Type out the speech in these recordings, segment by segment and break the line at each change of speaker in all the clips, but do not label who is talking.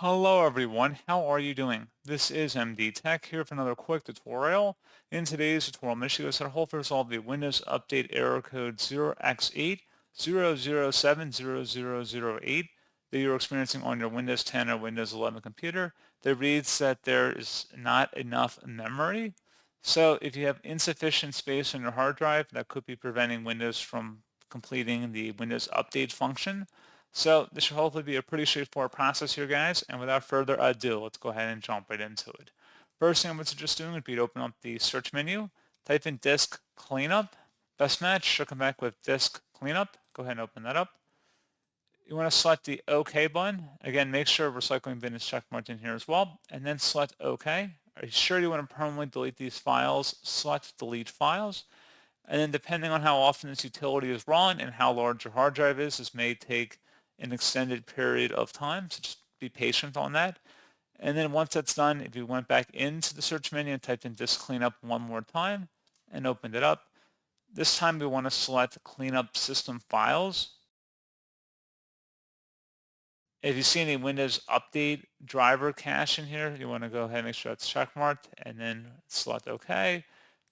Hello everyone, how are you doing? This is MD Tech here for another quick tutorial. In today's tutorial, I'm going to show you how to hopefully resolve the Windows Update error code 0x80070008 that you're experiencing on your Windows 10 or Windows 11 computer that reads that there is not enough memory. So if you have insufficient space on your hard drive, that could be preventing Windows from completing the Windows Update function. So this should hopefully be a pretty straightforward process here, guys. And without further ado, let's go ahead and jump right into it. First thing I would suggest doing would be to open up the search menu, type in disk cleanup. Best match should come back with disk cleanup. Go ahead and open that up. You want to select the OK button. Again, make sure recycling bin is checkmarked in here as well. And then select OK. Are you sure you want to permanently delete these files? Select delete files. And then depending on how often this utility is run and how large your hard drive is, this may take an extended period of time, so just be patient on that. And then once that's done, if you went back into the search menu and typed in disk cleanup one more time and opened it up, this time we want to select cleanup system files. If you see any Windows Update driver cache in here, you want to go ahead and make sure that's checkmarked and then select OK.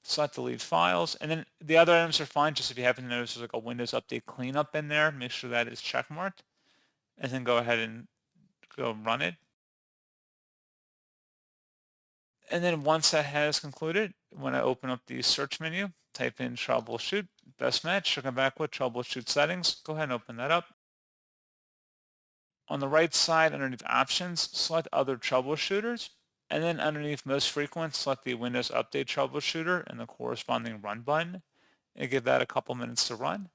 Select delete files. And then the other items are fine, just if you happen to notice there's like a Windows Update cleanup in there, make sure that is checkmarked. And then go ahead and go run it. And then once that has concluded, when I open up the search menu, type in troubleshoot, best match, should come back with troubleshoot settings. Go ahead and open that up. On the right side underneath options, select other troubleshooters. And then underneath most frequent, select the Windows Update troubleshooter and the corresponding run button. And give that a couple minutes to run.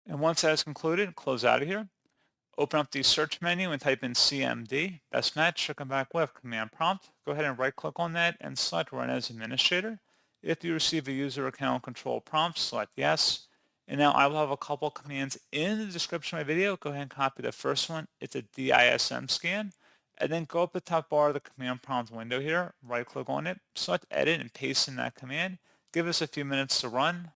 And once that is concluded, close out of here. Open up the search menu and type in CMD. Best match should come back with command prompt. Go ahead and right click on that and select run as administrator. If you receive a user account control prompt, select yes. And now I will have a couple commands in the description of my video. Go ahead and copy the first one. It's a DISM scan. And then go up the top bar of the command prompt window here, right click on it, select edit and paste in that command. Give us a few minutes to run.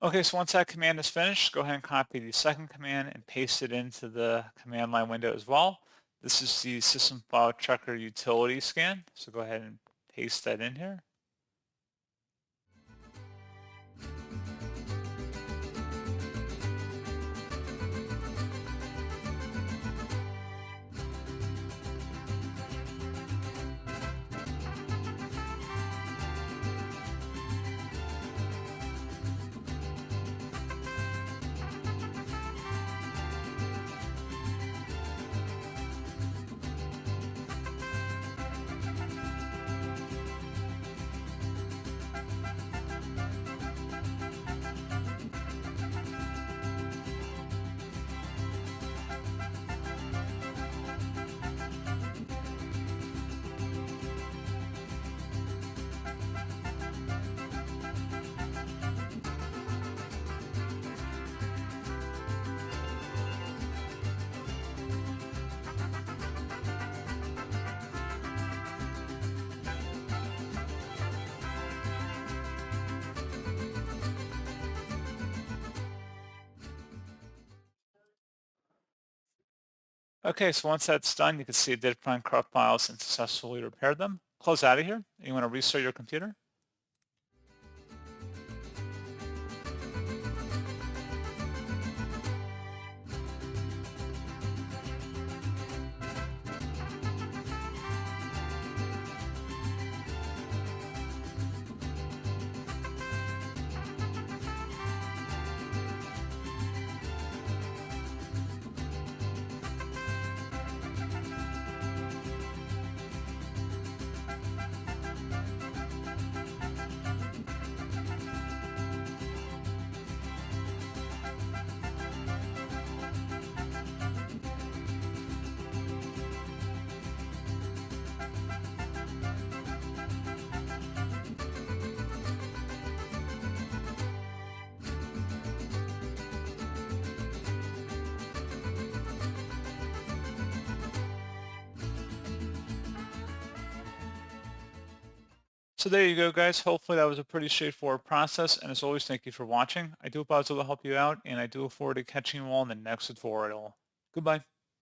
Okay, so once that command is finished, go ahead and copy the second command and paste it into the command line window as well. This is the system file checker utility scan. So go ahead and paste that in here. Okay, so once that's done, you can see it did find corrupt files and successfully repaired them. Close out of here. You want to restart your computer. So there you go, guys. Hopefully that was a pretty straightforward process. And as always, thank you for watching. I do hope I was able to help you out, and I do look forward to catching you all in the next tutorial. Goodbye.